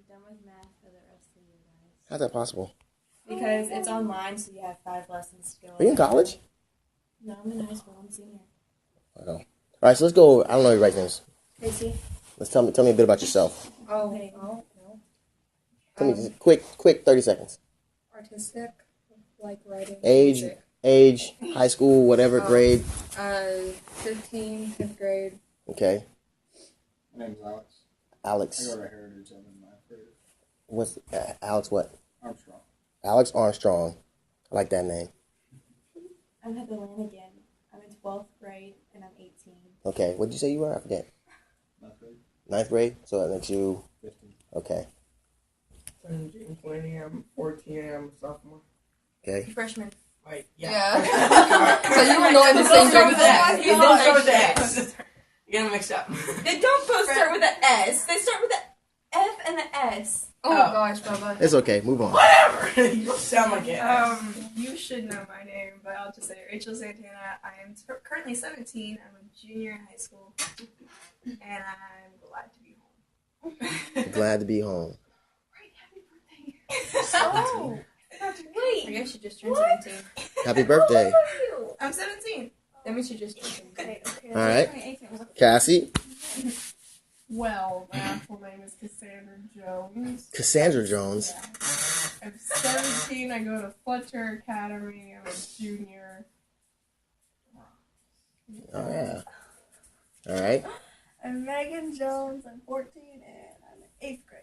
done with math for the rest of you guys. How's that possible? Because it's online, so you have 5 lessons to go. Are you in college? No, I'm in high school. I'm a senior. Oh. All right, so let's go. I don't know everybody's names. Casey. Let's tell me a bit about yourself. No. Tell me just quick, 30 seconds. Artistic, like writing. Age, high school, whatever grade. 15, 5th grade. Okay. My name's Alex. Alex. I go to Heritage. I'm in 9th grade. What's Alex? What? Armstrong. Alex Armstrong. I like that name. I'm Heather Lanigan. I'm in 12th grade, and I'm 18. Okay. What did you say you were? I forget. 9th grade. 9th grade. So that makes you 15. okay. I'm James Laney. I'm 14. I'm a sophomore. Okay. Freshman. Right. Yeah. So you were not in the same grade with that. You don't start with the S. You get them mixed up. They don't both start with an S. They start with an F and an S. Oh my gosh, Bubba. It's okay. Move on. Whatever. You don't sound like it. You should know my name, but I'll just say Rachel Santana. I am currently 17. I'm a junior in high school, and I'm glad to be home. Glad to be home. Right, happy birthday. Oh. Wait. I guess you just turned 17. Happy birthday. I'm 17. That means you just turned 17. Okay. All right. Cassie. Well, my actual name is Cassandra Jones. Cassandra Jones. Yeah. I'm 17. I go to Fletcher Academy. I'm a junior. Oh yeah. All right. I'm Megan Jones. I'm 14 and I'm in 8th grade.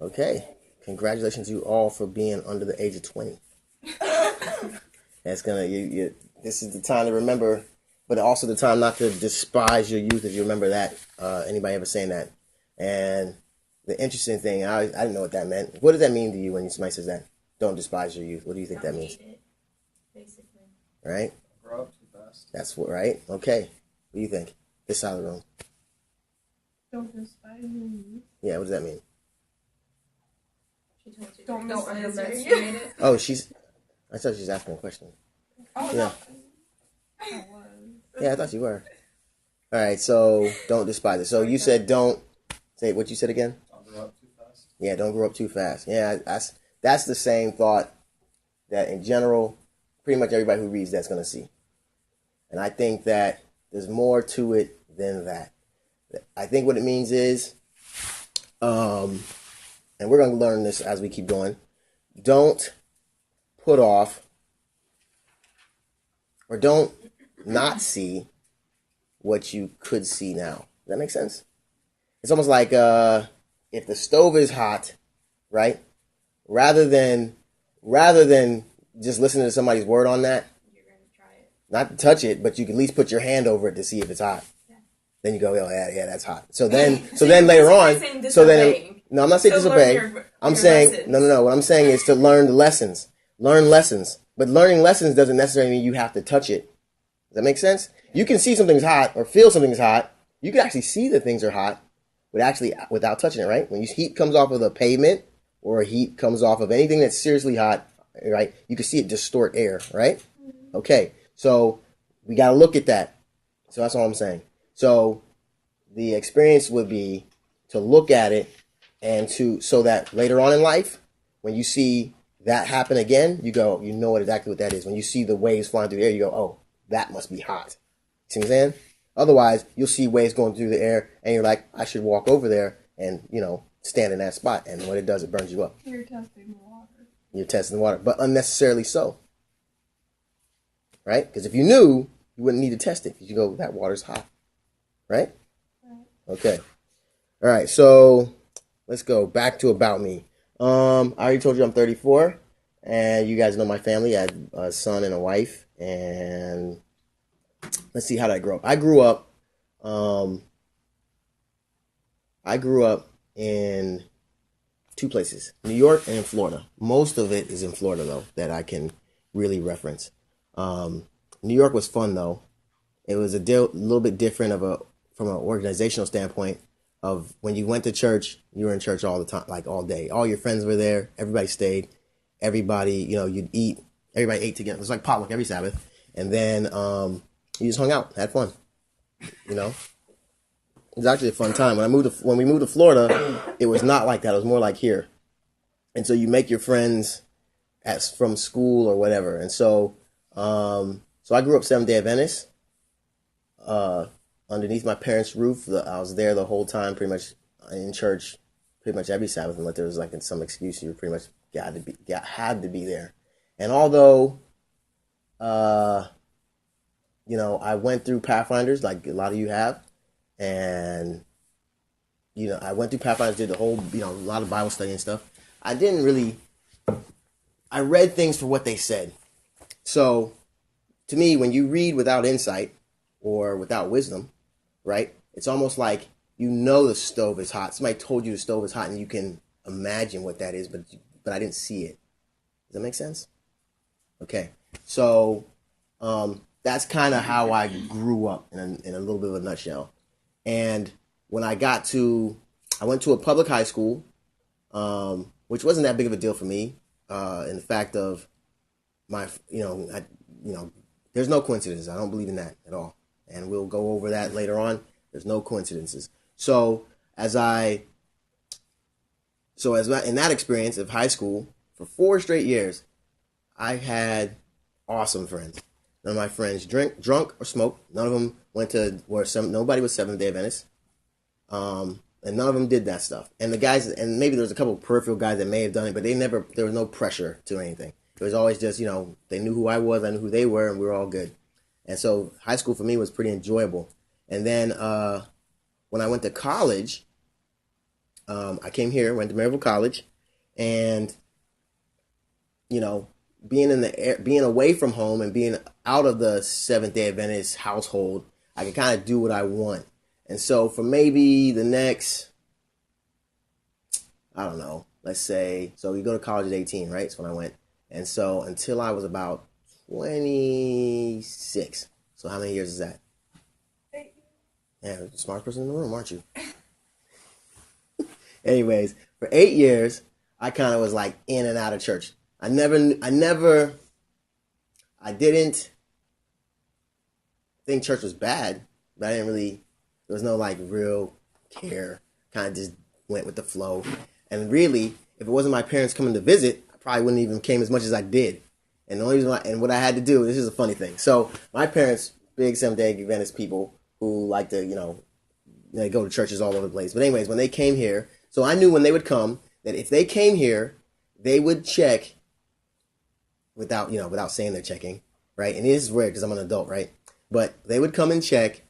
Okay. Congratulations to you all for being under the age of 20. That's gonna this is the time to remember, but also the time not to despise your youth if you remember that. Anybody ever saying that? And the interesting thing, I didn't know what that meant. What does that mean to you when somebody says that? Don't despise your youth. What do you think that means? It, basically. Right? Grow up too fast. That's what, right? Okay. What do you think? This side of the room. Don't despise me. Yeah, what does that mean? She told you. Don't underestimate underestimate it. Oh, I thought she was asking a question. Oh, Yeah. I was. Yeah, I thought you were. All right, so don't despise it. So you said don't say what you said again. Don't grow up too fast. Yeah, don't grow up too fast. Yeah, that's the same thought that in general, pretty much everybody who reads that's going to see. And I think that there's more to it than that. I think what it means is, and we're going to learn this as we keep going, don't put off or don't not see what you could see now. Does that make sense? It's almost like if the stove is hot, right? Rather than just listening to somebody's word on that, You're going to try it. not to touch it, but you can at least put your hand over it to see if it's hot. Yeah. Then you go, oh yeah, that's hot. So then later on, no, I'm not saying disobey. I'm saying no. What I'm saying is to learn the lessons, learn lessons. But learning lessons doesn't necessarily mean you have to touch it. Does that make sense? You can see something's hot or feel something's hot. You can actually see that things are hot, but actually without touching it, right? When heat comes off of the pavement or heat comes off of anything that's seriously hot, right? You can see it distort air, right? Okay, so we got to look at that. So that's all I'm saying. So the experience would be to look at it and so that later on in life, when you see that happen again, you go, you know exactly what that is. When you see the waves flying through the air, you go, oh, that must be hot. See what I'm saying? Otherwise, you'll see waves going through the air, and you're like, I should walk over there and, stand in that spot. And when it does, it burns you up. You're testing the water. You're testing the water, but unnecessarily so. Right? Because if you knew, you wouldn't need to test it. Because you go, that water's hot. Right? Okay. All right, so let's go back to about me. I already told you I'm 34, and you guys know my family. I had a son and a wife, and let's see how did I grow up. I grew up in two places, New York and in Florida. Most of it is in Florida, though, that I can really reference. New York was fun, though. It was a little bit different from an organizational standpoint. Of when you went to church, you were in church all the time, like all day. All your friends were there. Everybody stayed. Everybody, you'd eat. Everybody ate together. It was like potluck every Sabbath. And then you just hung out, had fun. It was actually a fun time. When we moved to Florida, it was not like that. It was more like here. And so you make your friends from school or whatever. And so, so I grew up Seventh Day Adventist, underneath my parents' roof. I was there the whole time, pretty much in church, pretty much every Sabbath, unless there was like some excuse. You pretty much had to be there. And although, you know, I went through Pathfinders like a lot of you have, and you know, I went through Pathfinders, did the whole, you know, a lot of Bible study and stuff. I read things for what they said. So, to me, when you read without insight or without wisdom, right, it's almost like you know the stove is hot. Somebody told you the stove is hot and you can imagine what that is, but I didn't see it. Does that make sense? Okay. So, that's kind of how I grew up in a little bit of a nutshell. And when I went to a public high school, which wasn't that big of a deal for me, in the fact of there's no coincidences. I don't believe in that at all. And we'll go over that later on. There's no coincidences. So in that experience of high school, for 4 straight years, I had awesome friends. None of my friends drunk or smoked. None of them nobody was Seventh Day Adventist. And none of them did that stuff. And the guys, and maybe there was a couple of peripheral guys that may have done it, but there was no pressure to anything. It was always just, you know, they knew who I was, I knew who they were, and we were all good. And so high school for me was pretty enjoyable. And then when I went to college, I came here, went to Maryville College, and, you know, being away from home and being out of the Seventh Day Adventist household, I can kind of do what I want. And so for maybe the next, I don't know, let's say, so you go to college at 18, right? That's when I went. And so until I was about 26. So how many years is that? 8. Yeah, the smartest person in the room, aren't you? Anyways, for 8 years, I kind of was like in and out of church. I didn't think church was bad, but there was no like real care. Kind of just went with the flow. And really, if it wasn't my parents coming to visit, I probably wouldn't even came as much as I did. And the only reason and what I had to do, this is a funny thing. So my parents, big Seventh Day Adventist people who like to, they go to churches all over the place. But anyways, when they came here, so I knew when they would come that if they came here, they would check without saying they're checking, right? And it is rare because I'm an adult, right? But they would come and check.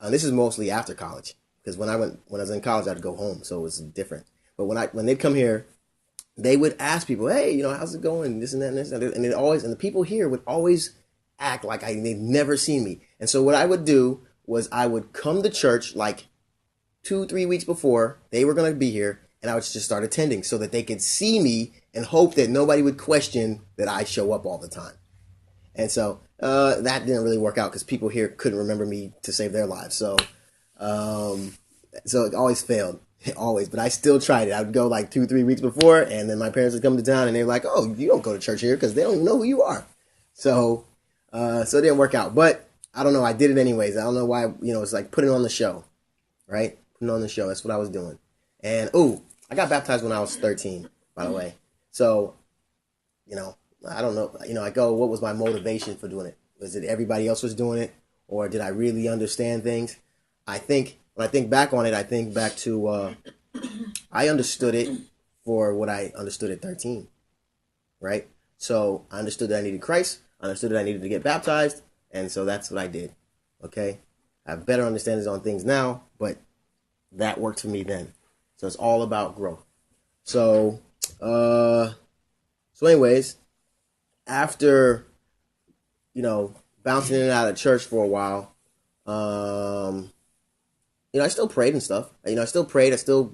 This is mostly after college because when I was in college, I had to go home, so it was different. But when they'd come here, they would ask people, "Hey, how's it going? This and that and this," and the people here would always act like they'd never seen me. And so what I would do was I would come to church like 2-3 weeks before they were going to be here, and I would just start attending so that they could see me and hope that nobody would question that I show up all the time. And so that didn't really work out because people here couldn't remember me to save their lives. So it always failed. Always. But I still tried it. I would go like 2-3 weeks before, and then my parents would come to town, and they were like, "Oh, you don't go to church here," because they don't even know who you are. So it didn't work out. But I don't know. I did it anyways. I don't know why. It's like putting on the show, right? Putting on the show. That's what I was doing. And, I got baptized when I was 13, by the way. So, I don't know. What was my motivation for doing it? Was it everybody else was doing it? Or did I really understand things? When I think back on it, I think back to, I understood it for what I understood at 13, right? So I understood that I needed Christ. I understood that I needed to get baptized. And so that's what I did. Okay. I have better understandings on things now, but that worked for me then. So it's all about growth. So anyways, after, bouncing in and out of church for a while, I still prayed and stuff. I still prayed. I still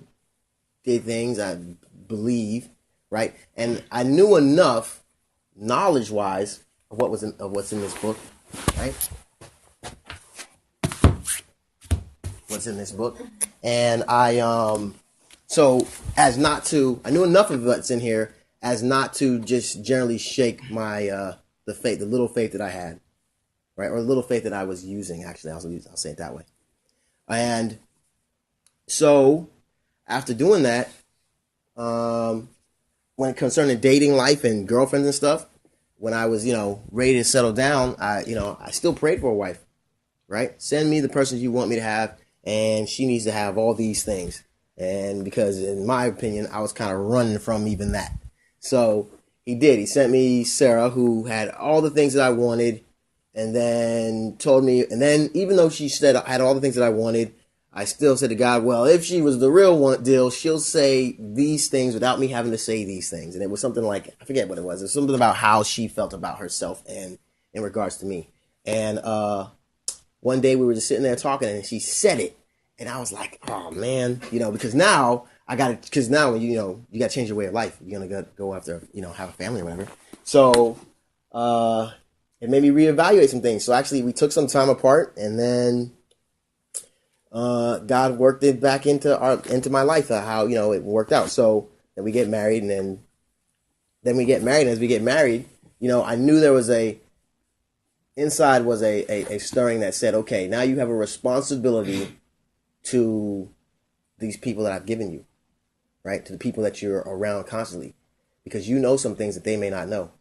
did things. I believe, right? And I knew enough, knowledge-wise, of what's in this book, right? What's in this book, and I knew enough of what's in here as not to just generally shake my the little faith that I had, right, or the little faith that I was using. Actually, I'll say it that way. And So after doing that, when it concerning dating life and girlfriends and stuff, when I was, ready to settle down, I still prayed for a wife, right? Send me the person you want me to have, and she needs to have all these things. And because in my opinion, I was kind of running from even that. So he did. He sent me Sarah, who had all the things that I wanted, and then told me, and then even though she said I had all the things that I wanted, I still said to God, well, if she was the real one deal, she'll say these things without me having to say these things. And it was something like, I forget what it was. It was something about how she felt about herself and in regards to me. And one day we were just sitting there talking, and she said it. And I was like, oh, man, because now when you got to change your way of life. You're going to go after, have a family or whatever. So it made me reevaluate some things. So actually we took some time apart, and then God worked it back into my life, how, it worked out. So then we get married, and then we get married. And as we get married, I knew there was inside was a stirring that said, okay, now you have a responsibility to these people that I've given you, right? To the people that you're around constantly, because you know some things that they may not know,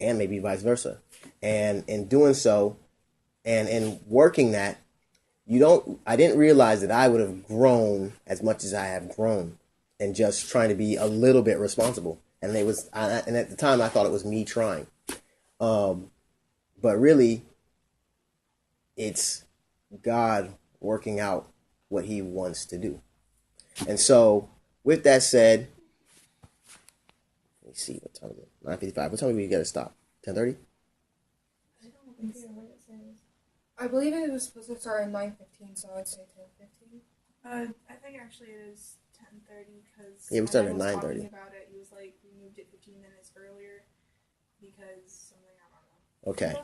and maybe vice versa. And in doing so, and in working that, I didn't realize that I would have grown as much as I have grown and just trying to be a little bit responsible. And and at the time I thought it was me trying. But really it's God working out what he wants to do. And so with that said, let me see what time is it? 9:55. What time do we gotta stop? 10:30? I believe it was supposed to start at 9:15, so I'd say 10:15. I think actually it is 10:30 because we started at 9:30. About it, he was like, we moved it 15 minutes earlier because something, I don't know. Okay.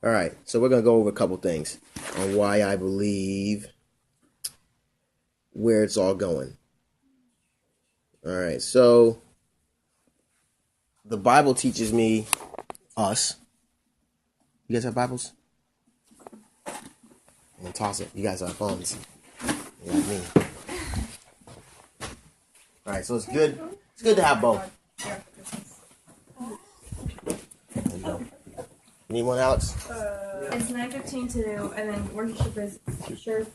All right. So we're gonna go over a couple things on why I believe where it's all going. All right. So the Bible teaches me us. You guys have Bibles? I'm gonna toss it. You guys have phones. Like me. All right, so it's good. It's good to have both. There you go. You need one, Alex? It's 9:15 to, and then worship service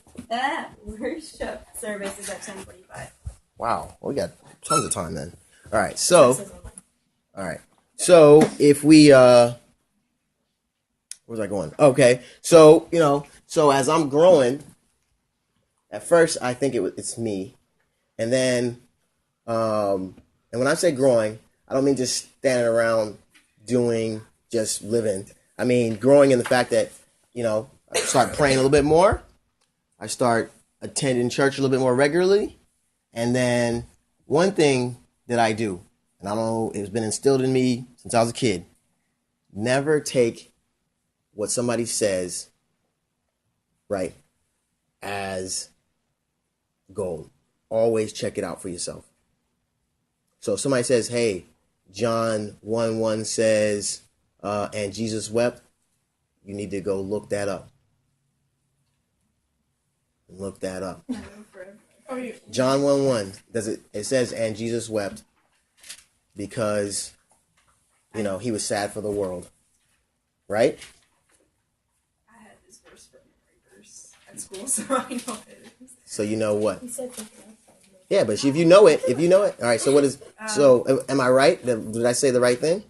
is at 10:45. Wow. Well, we got tons of time then. All right. So if we where's I going? Okay. So, so as I'm growing, at first I think it's me. And then and when I say growing, I don't mean just standing around just living. I mean growing in the fact that, I start praying a little bit more. I start attending church a little bit more regularly. And then one thing that I do, and I don't know, it's been instilled in me since I was a kid, never take what somebody says, right, as gold. Always check it out for yourself. So if somebody says, hey, John 1:1 says, and Jesus wept, you need to go look that up. Look that up. John 1:1 it says, and Jesus wept because, he was sad for the world. Right? I had this verse for memory verse at school, so I know what it is. So you know what? Yeah, but if you know it. All right, so what is... So, am I right? Did I say the right thing?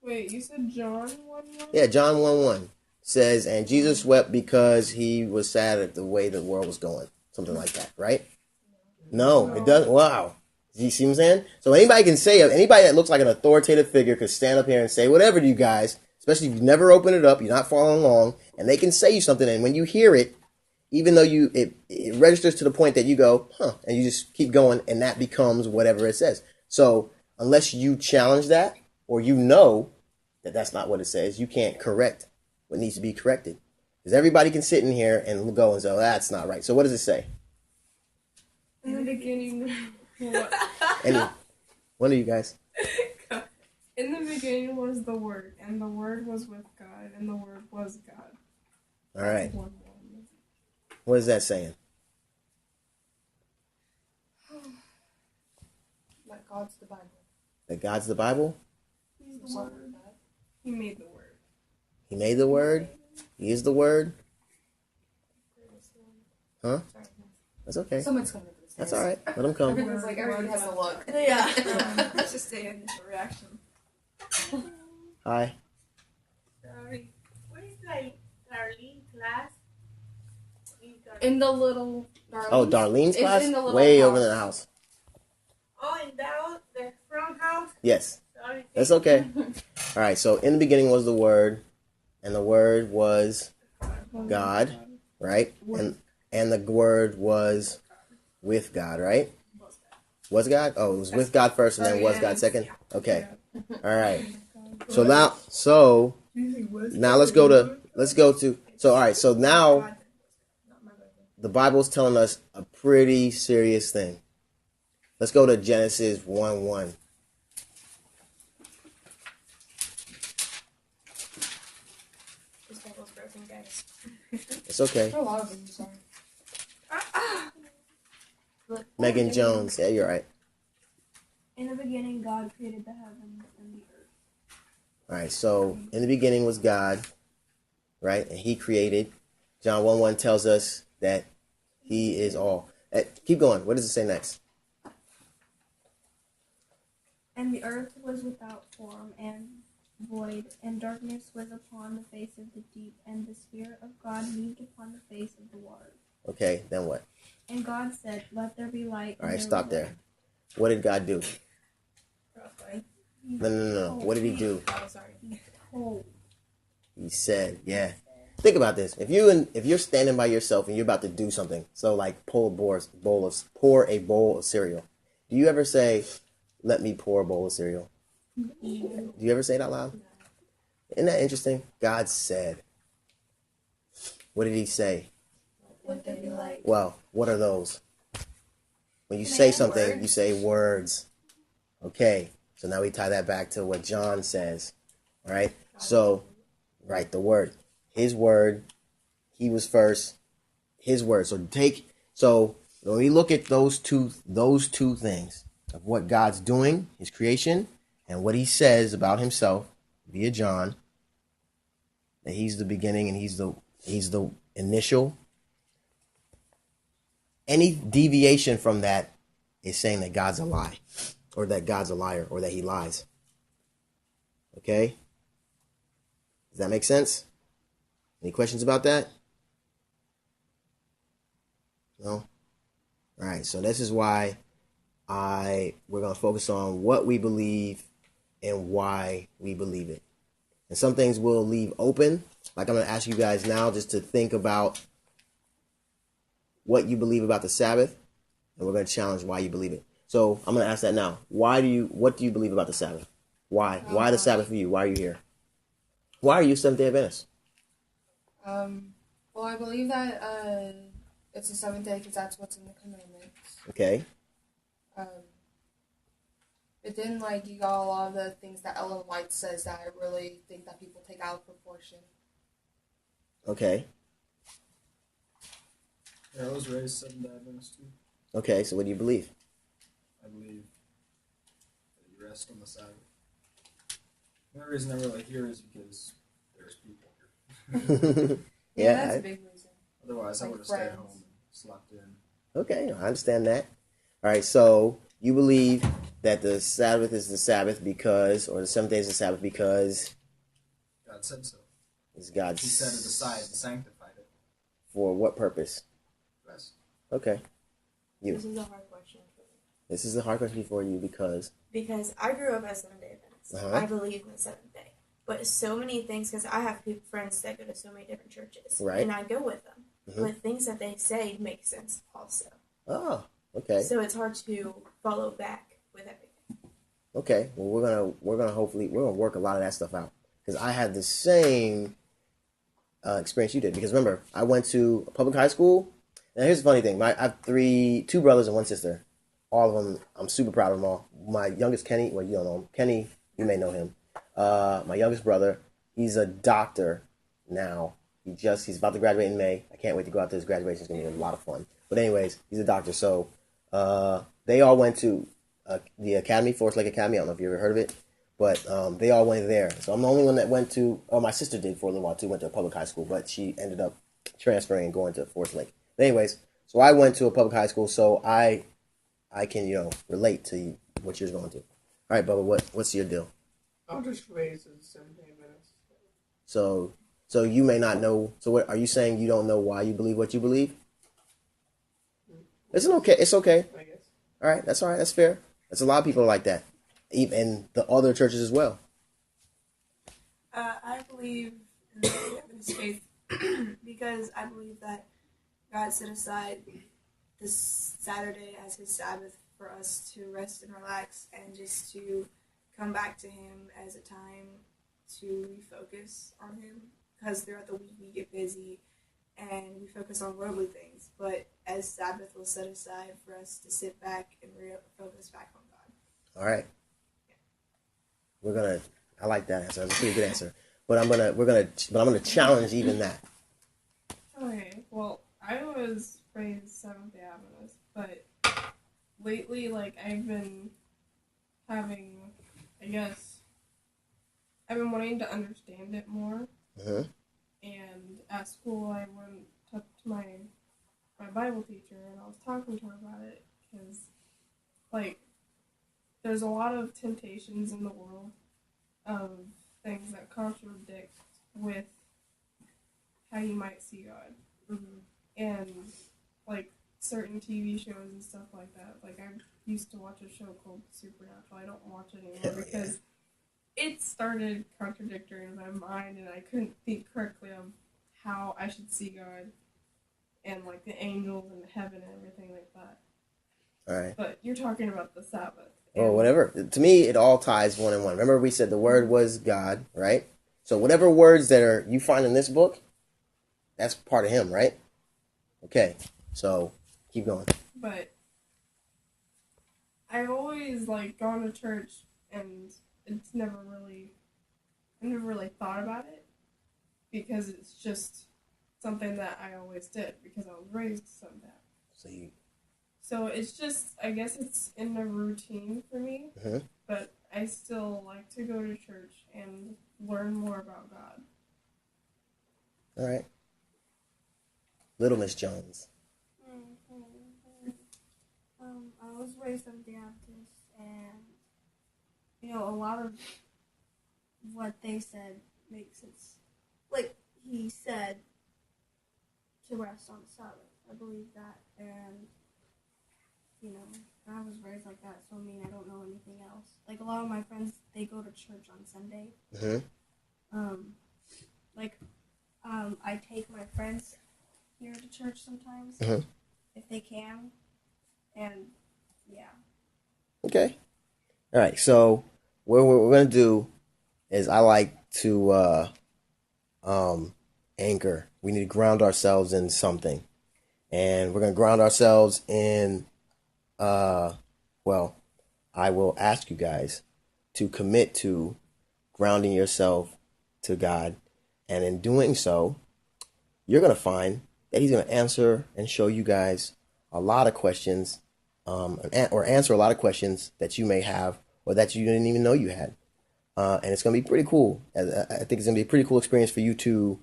Wait, you said John 1:1? Yeah, John 1:1 says, and Jesus wept because he was sad at the way the world was going. Something like that, right? No, it doesn't. Wow. You see what I'm saying? So anybody that looks like an authoritative figure could stand up here and say whatever to you guys, especially if you've never opened it up, you're not following along, and they can say you something, and when you hear it, even though it registers to the point that you go, huh, and you just keep going, and that becomes whatever it says. So unless you challenge that, or that that's not what it says, you can't correct what needs to be corrected. Because everybody can sit in here and go and say, oh, that's not right. So what does it say? In the beginning, what? One of you guys. In the beginning was the Word, and the Word was with God, and the Word was God. All right. What is that saying? That God's the Bible. That God's the Bible? He's the Word. He made the Word. He made the Word? He is the Word? Huh? That's okay. Someone's coming to this. That's all right. Let him come. Everyone's like, everyone has to look. Yeah. Let's just say initial reaction. Hi. Sorry. What is like Darlene class? In the little Darlene's. Oh, Darlene's It's class? in the little Way house. over in the house. Oh, in that the front house? Yes. Sorry. That's okay. All right. So in the beginning was the Word, and the Word was God, right? And the Word was with God, right? Was God? Oh, it was with God first, and then was God second. Okay. All right. So now let's go to. So all right. So now the Bible's telling us a pretty serious thing. Let's go to Genesis 1:1. This Bible's broken, guys. It's okay. A lot of them, sorry. Megan Jones. Yeah, you're right. In the beginning, God created the heavens and the earth. All right. So in the beginning was God, right? And He created. John 1:1 tells us that He is all. Keep going. What does it say next? And the earth was without form and void, and darkness was upon the face of the deep, and the Spirit of God moved upon the face of the water. Okay. Then what? And God said, "Let there be light." All right. Stop there. What did God do? Roughly. No. What did He do? Oh, sorry. Oh, He said, yeah. Think about this. If you're standing by yourself and you're about to do something, so like pour a bowl of cereal. Do you ever say, "Let me pour a bowl of cereal"? Do you ever say it out loud? Isn't that interesting? God said. What did He say? let there be light. Well, what are those? When you say something, you say words. Okay. So now we tie that back to what John says. All right. So, right, the word. His word. He was first. His word. So when we look at those two things of what God's doing, His creation, and what He says about Himself via John, that He's the beginning and He's the initial. Any deviation from that is saying that God's a lie, or that God's a liar, or that He lies. Okay? Does that make sense? Any questions about that? No? All right, so this is why we're going to focus on what we believe and why we believe it. And some things we'll leave open, like I'm going to ask you guys now just to think about what you believe about the Sabbath, and we're going to challenge why you believe it. So I'm going to ask that now. What do you believe about the Sabbath? Why? Why the Sabbath for you? Why are you here? Why are you Seventh-day Adventist? Well, I believe that it's the seventh day because that's what's in the commandments. Okay. But then, you got a lot of the things that Ellen White says that I really think that people take out of proportion. Okay. Yeah, I was raised Seventh-day Adventist too. Okay, so what do you believe? I believe that you rest on the Sabbath. The only reason I really here is because there's people here. Yeah, that's a big reason. Otherwise, I Like would have stayed friends. home and slept in. Okay, I understand that. All right, so you believe that the Sabbath is the Sabbath because, or the seventh day is the Sabbath because God said so. it's God's. He set it aside and sanctified it. For what purpose? Rest. Okay. You. This is a hard question for me. This is a hard question for you because I grew up as Seventh-day Adventist. Uh-huh. I believe in the seventh day. But so many things, because I have friends that go to so many different churches. Right. And I go with them. Mhm. But things that they say make sense also. oh, okay, So it's hard to follow back with everything. okay. Well, we're gonna work a lot of that stuff out because I had the same experience you did. Because remember, I went to a public high school. And here's the funny thing: I have two brothers and one sister. All of them, I'm super proud of them all. My youngest, Kenny. Well, you don't know him. Kenny, you may know him. My youngest brother, he's a doctor now. He's about to graduate in May. I can't wait to go out to his graduation. It's gonna be a lot of fun. But anyways, he's a doctor. So they all went to the academy, Forest Lake Academy. I don't know if you ever heard of it, but they all went there. So I'm the only one that went to. Oh, my sister did for a little while too. Went to a public high school, but she ended up transferring and going to Forest Lake. But anyways, so I went to a public high school, so I can relate to what you're going to. All right, Bubba, what's your deal? I'll just raise it 17 minutes. So you may not know. So what are you saying? You don't know why you believe what you believe? It's okay. It's okay. I guess. All right. That's all right. That's fair. There's a lot of people like that, even the other churches as well. I believe in the Adventist faith because I believe that God set aside this Saturday as His Sabbath for us to rest and relax and just to come back to Him as a time to refocus on Him. Because throughout the week we get busy and we focus on worldly things. But as Sabbath was set aside for us to sit back and focus back on God. All right. I like that answer. That's a pretty good answer. But I'm gonna challenge even that. Okay, well, I was raised Seventh-day Adventist, but lately, I've been having, I've been wanting to understand it more. Uh-huh. And at school, I went up to my Bible teacher, and I was talking to her about it, because, there's a lot of temptations in the world of things that contradict with how you might see God. Mm-hmm. And, certain TV shows and stuff like that. I used to watch a show called Supernatural. I don't watch it anymore because it started contradictory in my mind, and I couldn't think correctly of how I should see God and, the angels and heaven and everything like that. All right. But you're talking about the Sabbath. Or whatever. To me, it all ties one in one. Remember, we said the word was God, right? So whatever words that you find in this book, that's part of Him, right? Okay. So keep going. But I've always gone to church, and it's I never really thought about it because it's just something that I always did because I was raised somehow. So it's just, I guess it's in the routine for me, but I still like to go to church and learn more about God. All right. Little Miss Jones. I was raised Seventh-day Adventist, and a lot of what they said makes sense. He said to rest on the Sabbath. I believe that, and I was raised like that, so I don't know anything else. A lot of my friends, they go to church on Sunday. I take my friends here to church sometimes, if they can, and yeah. Okay. All right. So what we're gonna do is I like to anchor. We need to ground ourselves in something, and we're gonna ground ourselves in. Well, I will ask you guys to commit to grounding yourself to God, and in doing so, you're gonna find that He's gonna answer and show you guys a lot of questions. Or answer a lot of questions that you may have or that you didn't even know you had. And it's going to be pretty cool. I think it's going to be a pretty cool experience for you to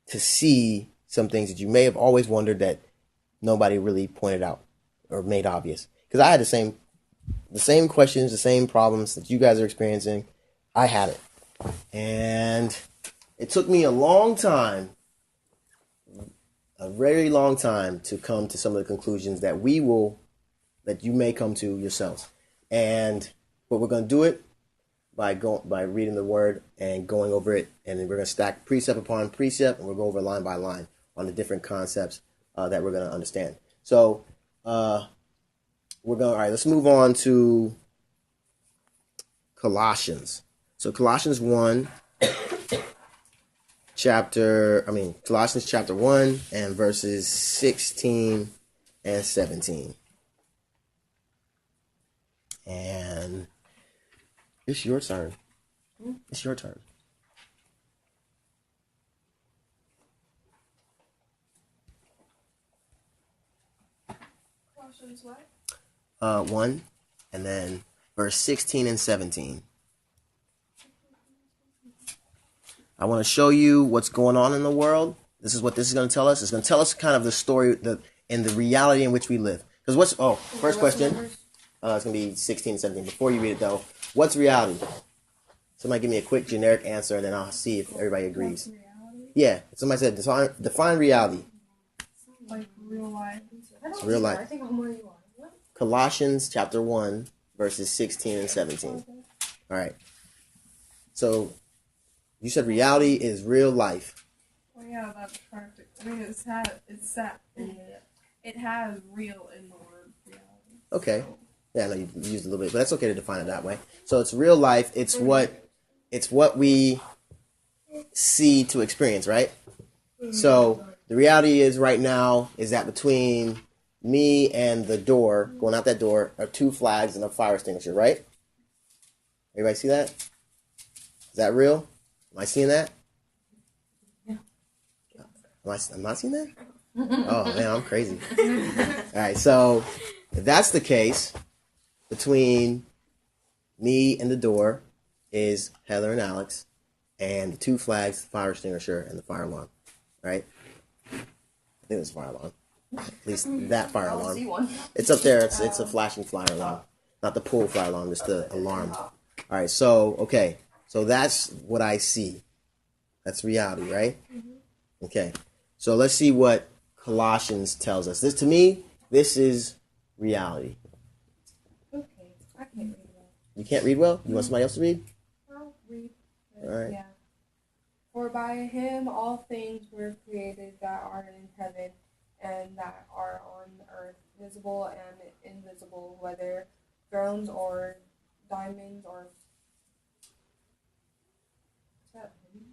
see some things that you may have always wondered that nobody really pointed out or made obvious. Because I had the same questions, the same problems that you guys are experiencing. I had it. And it took me a very long time to come to some of the conclusions that you may come to yourselves. And but we're going to do it by reading the word and going over it, and then we're going to stack precept upon precept, and we'll go over line by line on the different concepts that we're going to understand. So all right, let's move on to Colossians. So Colossians 1 and verses 16 and 17. And it's your turn. It's your turn. Colossians what? 1, and then verse 16 and 17. I want to show you what's going on in the world. This is what this is going to tell us. It's going to tell us kind of the story and the reality in which we live. Because first question. It's going to be 16 and 17. Before you read it, though, what's reality? Somebody give me a quick generic answer, and then I'll see if everybody agrees. Yeah, somebody said define reality. Like real life. It's real life. I think I'm where you are. Colossians chapter 1, verses 16 and 17. All right. So, you said reality is real life. Well, yeah, that's practical. I mean, it has real in the word reality. Okay. Yeah, I know you used a little bit, but that's okay to define it that way. So it's real life. It's what we see to experience, right? So the reality is right now is that between me and the door, going out that door, are 2 flags and a fire extinguisher, right? Everybody see that? Is that real? Am I seeing that? Yeah. I'm not seeing that? Oh, man, I'm crazy. All right, so if that's the case, between me and the door is Heather and Alex, and the 2 flags, the fire extinguisher, and the fire alarm, right? I think it was fire alarm. At least that fire alarm. See one. It's up there. It's a flashing fire alarm. Not the pool fire alarm, just the alarm. All right, so, okay. So that's what I see. That's reality, right? Mm-hmm. Okay. So let's see what Colossians tells us. To me, this is reality. Okay, I can't read well. You can't read well? You want somebody else to read? I'll read. All right. Yeah. For by him all things were created that are in heaven and that are on earth, visible and invisible, whether thrones or diamonds or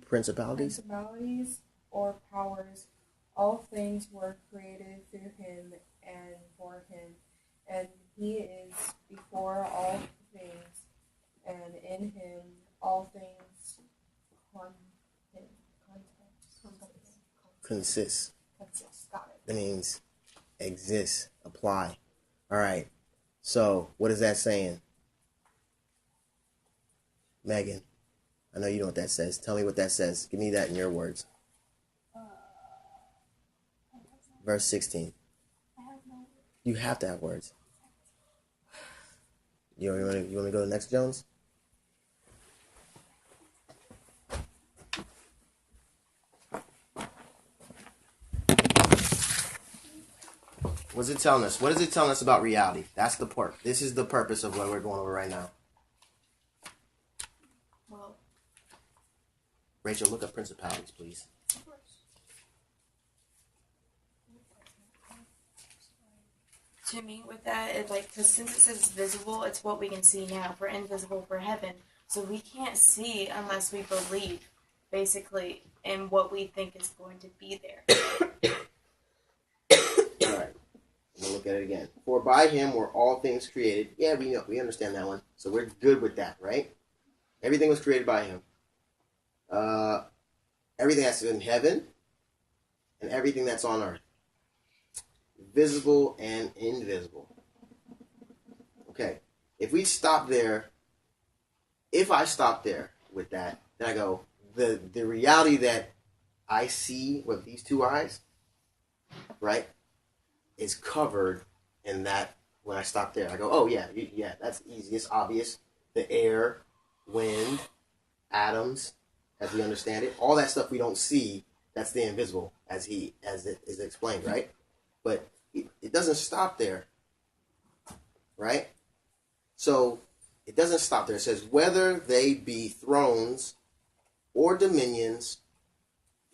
Principalities or powers. All things were created through him and for him, and he is before all things, and in him all things consist. Got it. That means exist, apply. All right. So what is that saying? Megan, I know you know what that says. Tell me what that says. Give me that in your words. Verse 16. You have to have words. You want to go to next, Jones? What's it telling us? What is it telling us about reality? That's the part. This is the purpose of what we're going over right now. Well, Rachel, look up principalities, please. of course. To me, with that, because since it says visible, it's what we can see now. We're invisible for heaven. So we can't see unless we believe, basically, in what we think is going to be there. All right. We'll look at it again. For by him were all things created. Yeah, we know. We understand that one. So we're good with that, right? Everything was created by him. Everything that's in heaven and everything that's on earth. Visible and invisible. Okay. If I stop there with that, then I go, the reality that I see with these 2 eyes, right, is covered in that. When I stop there, I go, oh yeah, that's easy, it's obvious. The air, wind, atoms, as we understand it, all that stuff we don't see, that's the invisible, as it is explained, right? But it doesn't stop there, right? So it doesn't stop there. It says, whether they be thrones or dominions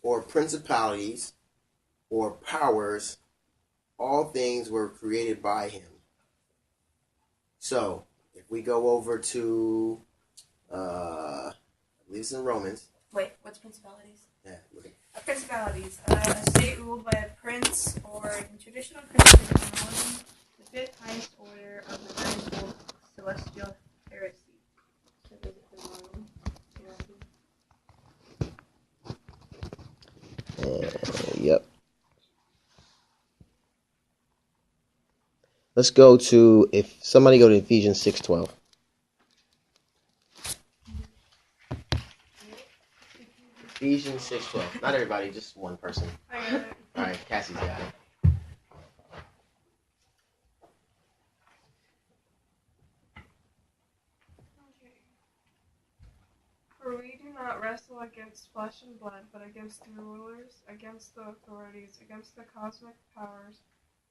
or principalities or powers, all things were created by him. So if we go over to, I believe it's in Romans. Wait, what's principalities? Yeah, look at Principalities. A state ruled by a prince, or in traditional Christian terminology, the 5th highest order of the ninefold celestial heresy. So is it the wrong? Yep. let's go to, if somebody go to Ephesians 6:12. Ephesians 6:12. Not everybody, just one person. I got it. All right, Cassie's got it. For we do not wrestle against flesh and blood, but against the rulers, against the authorities, against the cosmic powers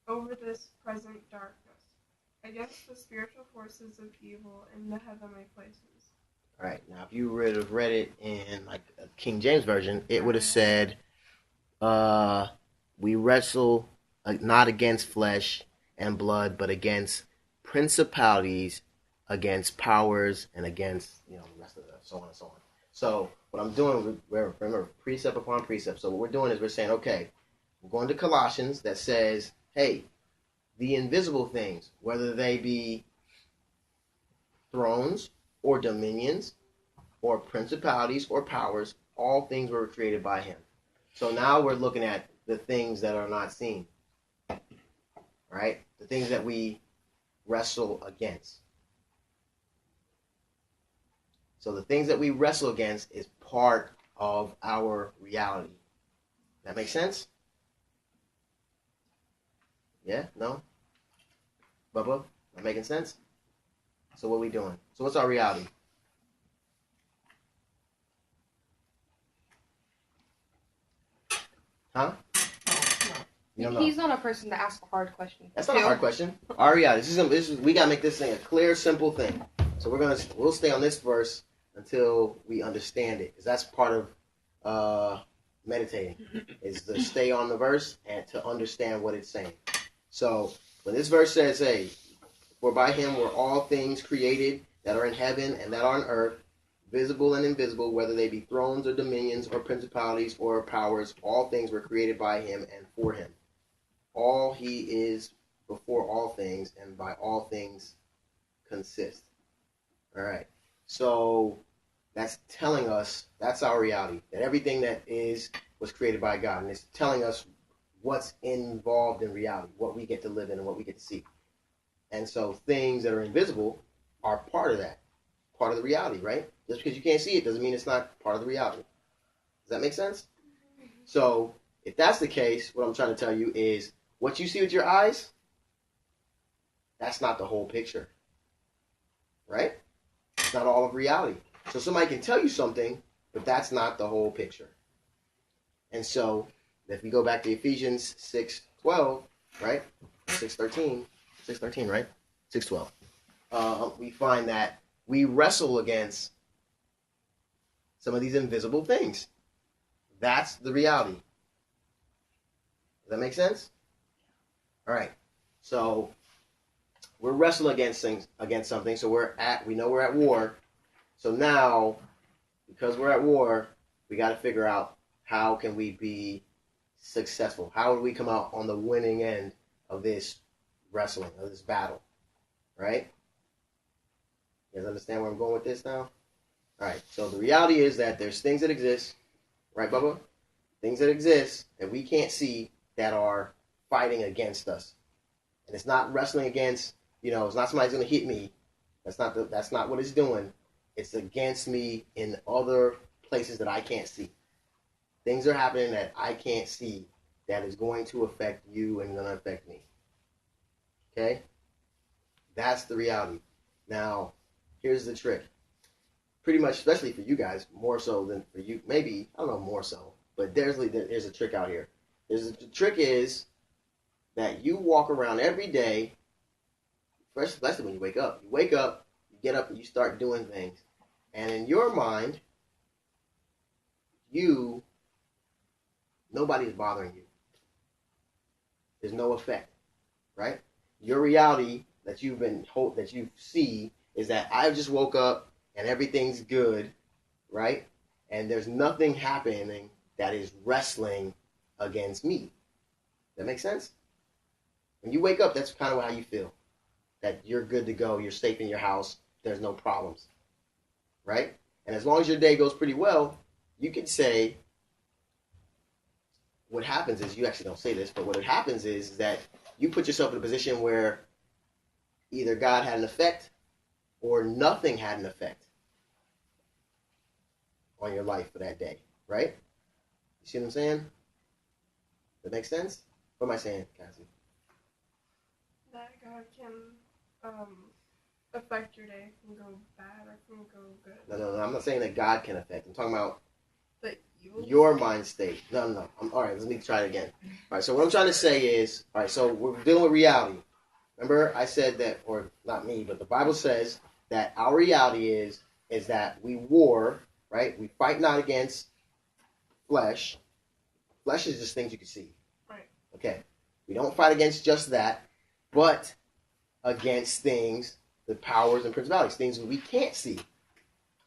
over this present darkness, against the spiritual forces of evil in the heavenly places. All right, now if you would have read it in like a King James Version, it would have said, we wrestle not against flesh and blood, but against principalities, against powers, and against, the rest of the so on and so on. So what I'm doing, remember, precept upon precept. So what we're doing is we're saying, okay, we're going to Colossians that says, hey, the invisible things, whether they be thrones or dominions or principalities or powers, all things were created by him. So now we're looking at the things that are not seen, right? The things that we wrestle against. So the things that we wrestle against is part of our reality. That makes sense? Yeah? No? Bubba? That making sense? So what are we doing? So what's our reality? Huh? He's not a person to ask a hard question. That's not a hard question. Our reality. We gotta make this thing a clear, simple thing. So we'll stay on this verse until we understand it, because that's part of meditating, is to stay on the verse and to understand what it's saying. So when this verse says, hey, for by him were all things created that are in heaven and that are on earth, visible and invisible, whether they be thrones or dominions or principalities or powers, all things were created by him and for him. All he is before all things, and by all things consist. All right. So that's telling us, that's our reality, that everything that was created by God. And it's telling us what's involved in reality, what we get to live in and what we get to see. And so things that are invisible are part of that, part of the reality, right? Just because you can't see it doesn't mean it's not part of the reality. Does that make sense? So if that's the case, what I'm trying to tell you is what you see with your eyes, that's not the whole picture, right? It's not all of reality. So somebody can tell you something, but that's not the whole picture. And so if we go back to Ephesians 6:12, right? 6:13, right? 6:12. We find that we wrestle against some of these invisible things. That's the reality. Does that make sense? All right. So we're wrestling against something. So we know we're at war. So now, because we're at war, we got to figure out how can we be successful? How do we come out on the winning end of this wrestling, of this battle? Right? You guys understand where I'm going with this now? All right. So the reality is that there's things that exist, right, Bubba? Things that exist that we can't see that are fighting against us. And it's not wrestling against, it's not somebody's going to hit me. That's not what it's doing. It's against me in other places that I can't see. Things are happening that I can't see that is going to affect you and going to affect me. Okay? That's the reality. Now, here's the trick. Pretty much, especially for you guys, more so than for you. Maybe, I don't know, more so. But there's a trick out here. The trick is that you walk around every day, especially when you wake up. You wake up, you get up, and you start doing things. And in your mind, nobody's bothering you. There's no effect, right? Your reality that you see is that I just woke up and everything's good, right? And there's nothing happening that is wrestling against me. That makes sense? When you wake up, that's kind of how you feel. That you're good to go, you're safe in your house, there's no problems, right? And as long as your day goes pretty well, you could say, what happens is, you actually don't say this, but what happens is that you put yourself in a position where either God had an effect or nothing had an effect on your life for that day, right? You see what I'm saying? That makes sense? What am I saying, Cassie? That God can affect your day. It can go bad or it can go good. No. I'm not saying that God can affect. I'm talking about you your mind state. No. All right, let me try it again. All right, so what I'm trying to say is, all right, so we're dealing with reality. Remember I said that, or not me, but the Bible says that our reality is that we war, right? We fight not against flesh. Flesh is just things you can see. Right. Okay. We don't fight against just that, but against things, the powers and principalities, things we can't see.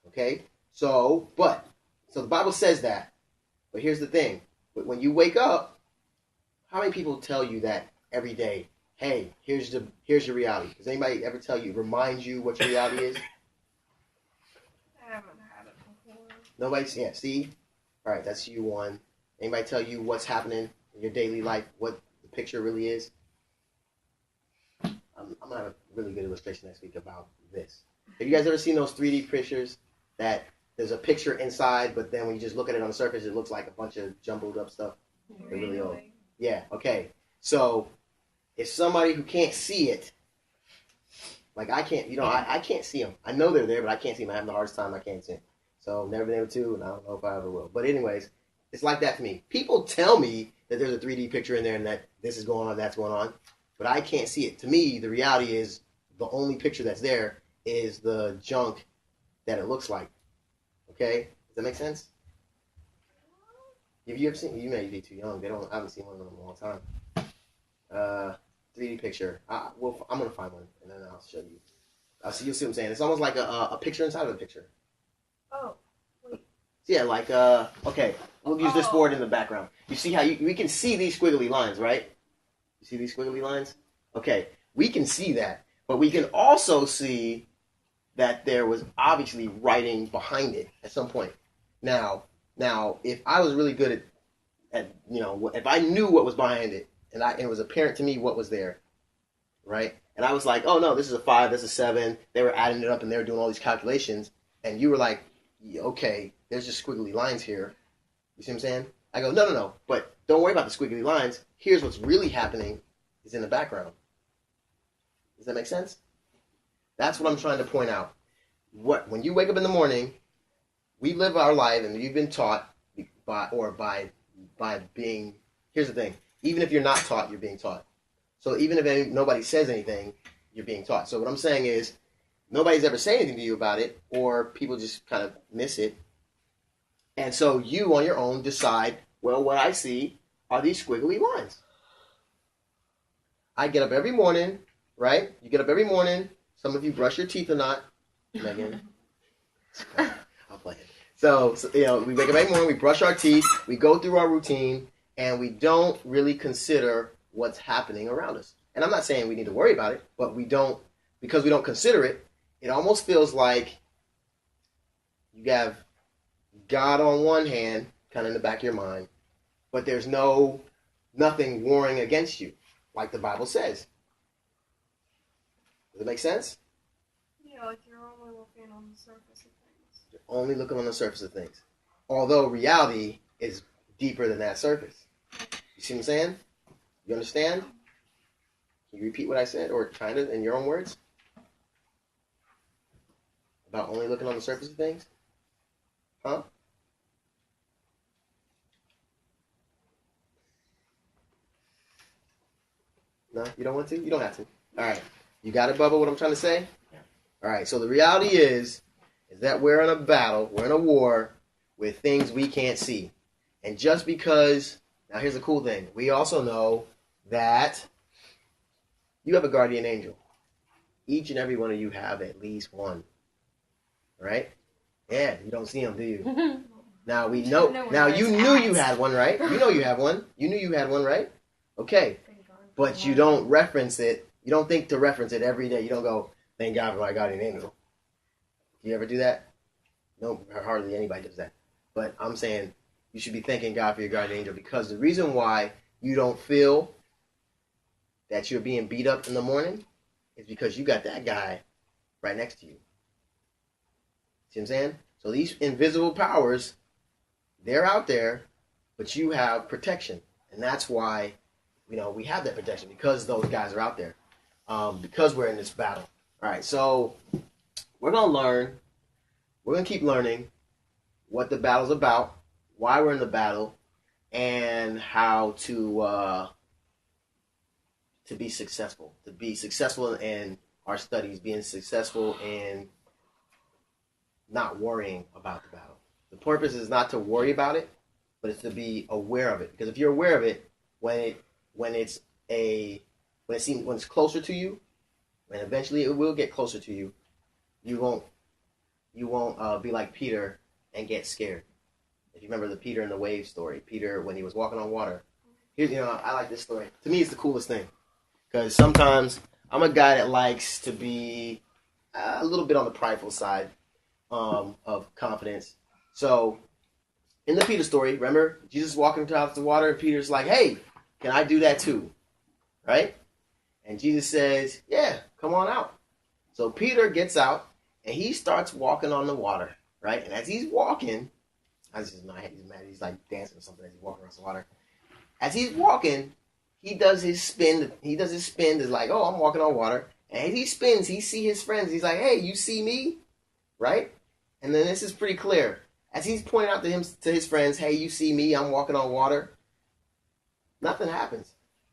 Okay? So the Bible says that. But here's the thing. When you wake up, how many people tell you that every day? Hey, here's your reality. Does anybody ever remind you what your reality is? I haven't had it before. Nobody? Yeah, see? All right, that's you one. Anybody tell you what's happening in your daily life, what the picture really is? I'm going to have a really good illustration next week about this. Have you guys ever seen those 3D pictures that there's a picture inside, but then when you just look at it on the surface, it looks like a bunch of jumbled up stuff? They're really old. Yeah, okay. So if somebody who can't see it, like I can't, I can't see them. I know they're there, but I can't see them. I'm having the hardest time. I can't see them. So never been able to, and I don't know if I ever will. But anyways, it's like that to me. People tell me that there's a 3D picture in there and that this is going on, that's going on, but I can't see it. To me, the reality is the only picture that's there is the junk that it looks like. Okay? Does that make sense? Have you ever seen? You may be too young. I haven't seen one of them in a long time. 3D picture. I'm gonna find one and then I'll show you. You'll see what I'm saying. It's almost like a picture inside of a picture. Oh, wait. Yeah, like okay. We'll use this board in the background. You see how we can see these squiggly lines, right? You see these squiggly lines? Okay, we can see that, but we can also see that there was obviously writing behind it at some point. Now, if I was really good at if I knew what was behind it, and it was apparent to me what was there, right? And I was like, oh no, this is a 5, this is a 7. They were adding it up and they were doing all these calculations, and you were like, okay, there's just squiggly lines here. You see what I'm saying? I go, no, but don't worry about the squiggly lines. Here's what's really happening is in the background. Does that make sense? That's what I'm trying to point out. When you wake up in the morning, we live our life, and you've been taught by being. Here's the thing: even if you're not taught, you're being taught. So even if nobody says anything, you're being taught. So what I'm saying is, nobody's ever said anything to you about it, or people just kind of miss it. And so you, on your own, decide, well, what I see are these squiggly lines. I get up every morning, right? You get up every morning. Some of you brush your teeth or not, Megan. I'll play it. So, we wake up every morning, we brush our teeth, we go through our routine, and we don't really consider what's happening around us. And I'm not saying we need to worry about it, but because we don't consider it, it almost feels like you have God on one hand, kind of in the back of your mind, but there's nothing warring against you, like the Bible says. Does it make sense? Yeah, like you're only looking on the surface of things. You're only looking on the surface of things. Although reality is deeper than that surface. You see what I'm saying? You understand? Can you repeat what I said, or kind of in your own words? About only looking on the surface of things? Huh? No? You don't want to? You don't have to. All right. You got it, Bubba, what I'm trying to say? Yeah. All right. So the reality is that we're in a battle, we're in a war with things we can't see. And just because, now here's the cool thing. We also know that you have a guardian angel. Each and every one of you have at least one. Right? Yeah, you don't see them, do you? Now we know. Now you knew you had one, right? You know you have one. You knew you had one, right? Okay. But you don't reference it. You don't think to reference it every day. You don't go, thank God for my guardian angel. Do you ever do that? No, hardly anybody does that. But I'm saying you should be thanking God for your guardian angel, because the reason why you don't feel that you're being beat up in the morning is because you got that guy right next to you. See what I'm saying? So these invisible powers, they're out there, but you have protection. And that's why, we have that protection, because those guys are out there. Because we're in this battle. All right, so we're going to learn. We're going to keep learning what the battle's about, why we're in the battle, and how to be successful. To be successful in our studies, being successful in not worrying about the battle. The purpose is not to worry about it, but it's to be aware of it. Because if you're aware of it, when it's closer to you, and eventually it will get closer to you, you won't be like Peter and get scared. If you remember the Peter and the wave story, Peter when he was walking on water. I like this story. To me, it's the coolest thing, because sometimes I'm a guy that likes to be a little bit on the prideful side of confidence. So in the Peter story, remember Jesus walking out the water, and Peter's like, "Hey, can I do that too?" Right? And Jesus says, "Yeah, come on out." So Peter gets out and he starts walking on the water, right? And as he's walking, he's mad. He's like dancing or something as he's walking across the water. As he's walking, he does his spin. Is like, "Oh, I'm walking on water." And as he spins, he sees his friends. He's like, "Hey, you see me?" Right? And then this is pretty clear. As he's pointing out to his friends, "Hey, you see me? I'm walking on water." Nothing happens.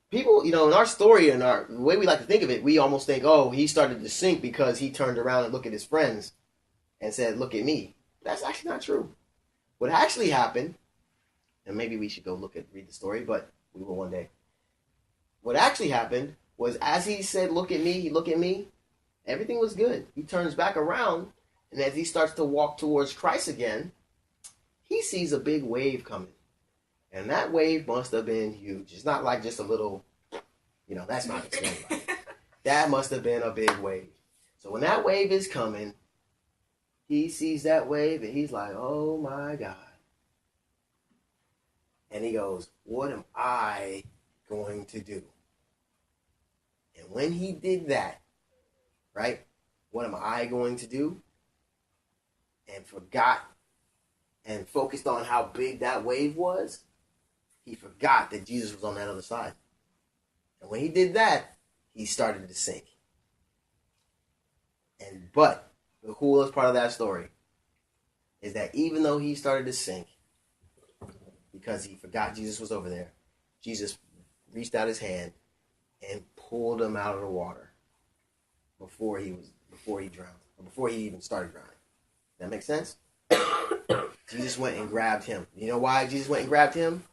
People, in our story and the way we like to think of it, we almost think, "Oh, he started to sink because he turned around and looked at his friends and said, 'Look at me.'" That's actually not true. What actually happened, and maybe we should go read the story, but we will one day. What actually happened was, as he said, "Look at me," everything was good. He turns back around, and as he starts to walk towards Christ again, he sees a big wave coming. And that wave must have been huge. It's not like just a little, that's not explained right. That must have been a big wave. So when that wave is coming, he sees that wave and he's like, "Oh my God." And he goes, "What am I going to do?" And when he did that, right? What am I going to do? And forgot and focused on how big that wave was, he forgot that Jesus was on that other side. And when he did that, he started to sink. But the coolest part of that story is that even though he started to sink, because he forgot Jesus was over there, Jesus reached out his hand and pulled him out of the water before he drowned, or before he even started drowning. That makes sense? Jesus went and grabbed him. You know why Jesus went and grabbed him?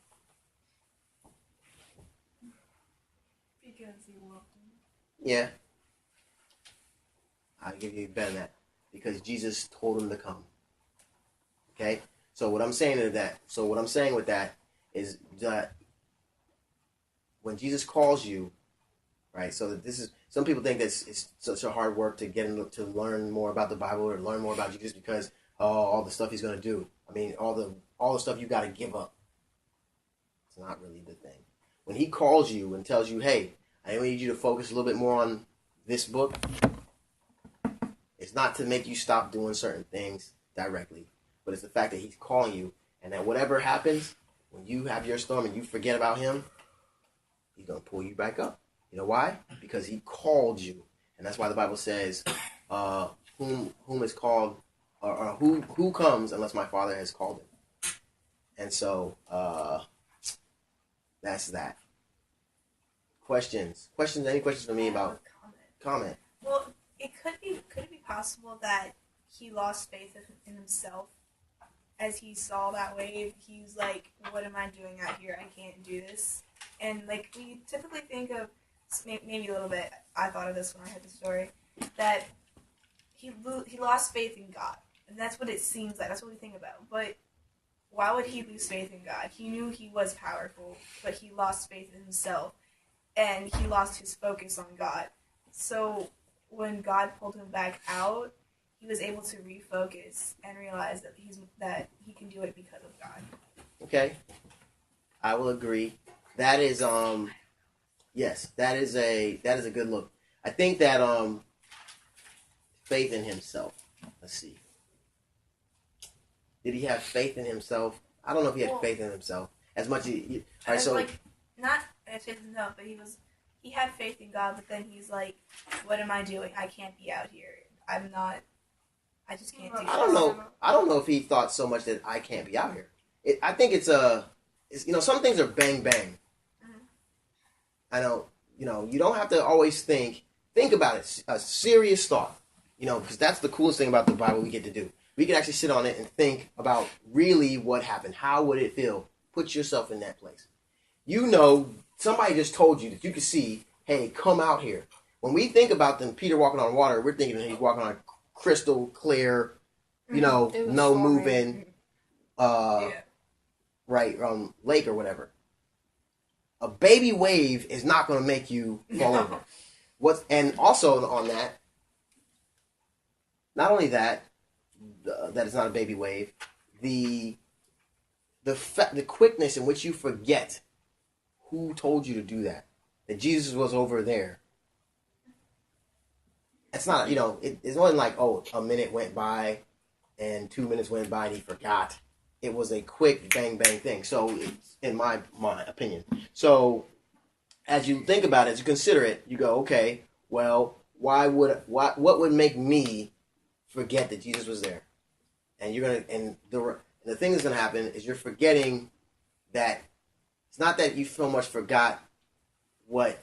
Because he loved him. Yeah. I'll give you better than that. Because Jesus told him to come. Okay? So what I'm saying with that is that when Jesus calls you, right? So that this is, some people think that it's such a hard work to get into, to learn more about the Bible or learn more about Jesus because all the stuff he's going to do. I mean, all the stuff you got to give up. It's not really the thing. When he calls you and tells you, "Hey, I need you to focus a little bit more on this book," it's not to make you stop doing certain things directly, but it's the fact that he's calling you, and that whatever happens, when you have your storm and you forget about him, he's going to pull you back up. You know why? Because he called you. And that's why the Bible says, whom is called, or who comes unless my Father has called him. And so, that's that. Questions? Any questions for me about? Comment. Well, could it be possible that he lost faith in himself as he saw that wave? He's like, "What am I doing out here? I can't do this." And like we typically think of, maybe a little bit, I thought of this when I heard the story, that he lost faith in God, and that's what it seems like. That's what we think about. But why would he lose faith in God? He knew he was powerful, but he lost faith in himself, and he lost his focus on God. So when God pulled him back out, he was able to refocus and realize that he can do it because of God. Okay, I will agree. That is yes, that is a good look. I think that faith in himself. Let's see. Did he have faith in himself? I don't know if he had faith in himself as much as he. All right, so like not faith in himself, but he had faith in God. But then he's like, "What am I doing? I can't be out here. I'm not. I just can't do." I don't know. I don't know if he thought so much that I can't be out here. I think it's some things are bang bang. Mm-hmm. I know. You don't have to always think about it. A serious thought. Because that's the coolest thing about the Bible we get to do. We can actually sit on it and think about really what happened. How would it feel? Put yourself in that place. Somebody just told you that you could see, hey, come out here. When we think about Peter walking on water, we're thinking that he's walking on a crystal clear, no moving, lake or whatever. A baby wave is not going to make you fall over. And also on that, not only that it's not a baby wave, the quickness in which you forget who told you to do that Jesus was over there. It's not, it wasn't like, a minute went by and 2 minutes went by and he forgot. It was a quick bang bang thing. So it's in my opinion. So as you think about it, as you consider it, you go, okay, well, what would make me forget that Jesus was there? And the thing that's gonna happen is you're forgetting that it's not that you so much forgot that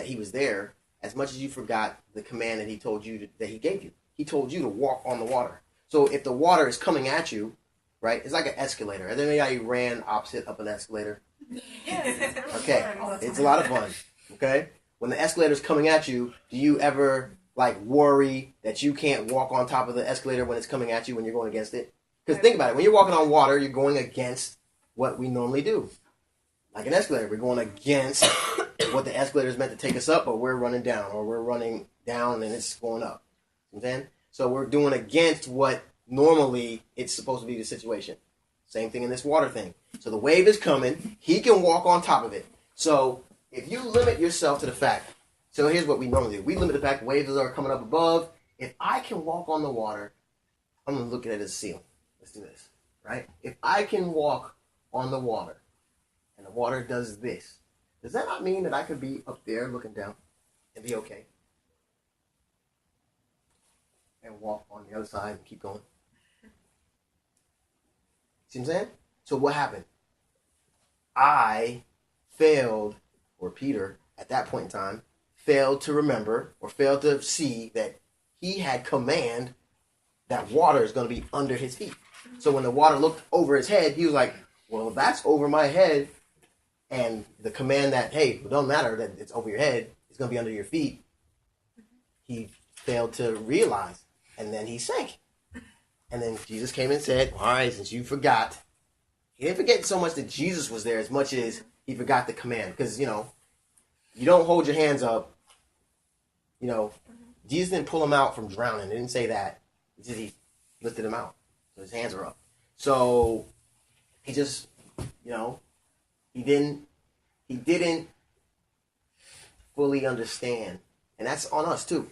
he was there as much as you forgot the command that he told you that he gave you. He told you to walk on the water. So if the water is coming at you, right? It's like an escalator. Has anybody ran opposite up an escalator? Yes. Okay, it's a lot of fun. Okay, when the escalator is coming at you, do you ever worry that you can't walk on top of the escalator when it's coming at you when you're going against it? Because think about it. When you're walking on water, you're going against what we normally do. Like an escalator, we're going against what the escalator is meant to take us up, but we're running down, or we're running down and it's going up. You know what I'm saying? So we're doing against what normally it's supposed to be the situation. Same thing in this water thing. So the wave is coming. He can walk on top of it. So if you limit yourself to the fact, so here's what we normally do. We limit the fact waves are coming up above. If I can walk on the water, I'm going to look at it as a ceiling. Let's do this, right? If I can walk on the water and the water does this, does that not mean that I could be up there looking down and be okay? And walk on the other side and keep going. See what I'm saying? So what happened? I failed, or Peter, at that point in time, failed to remember or failed to see that he had command that water is going to be under his feet. So when the water looked over his head, he was like, well, that's over my head. And the command that, hey, it don't matter that it's over your head, it's going to be under your feet. He failed to realize. And then he sank. And then Jesus came and said, all right, since you forgot. He didn't forget so much that Jesus was there as much as he forgot the command. Because, you don't hold your hands up. Jesus didn't pull him out from drowning. He didn't say that. He lifted him out. So his hands are up. So he just, he didn't fully understand. And that's on us too.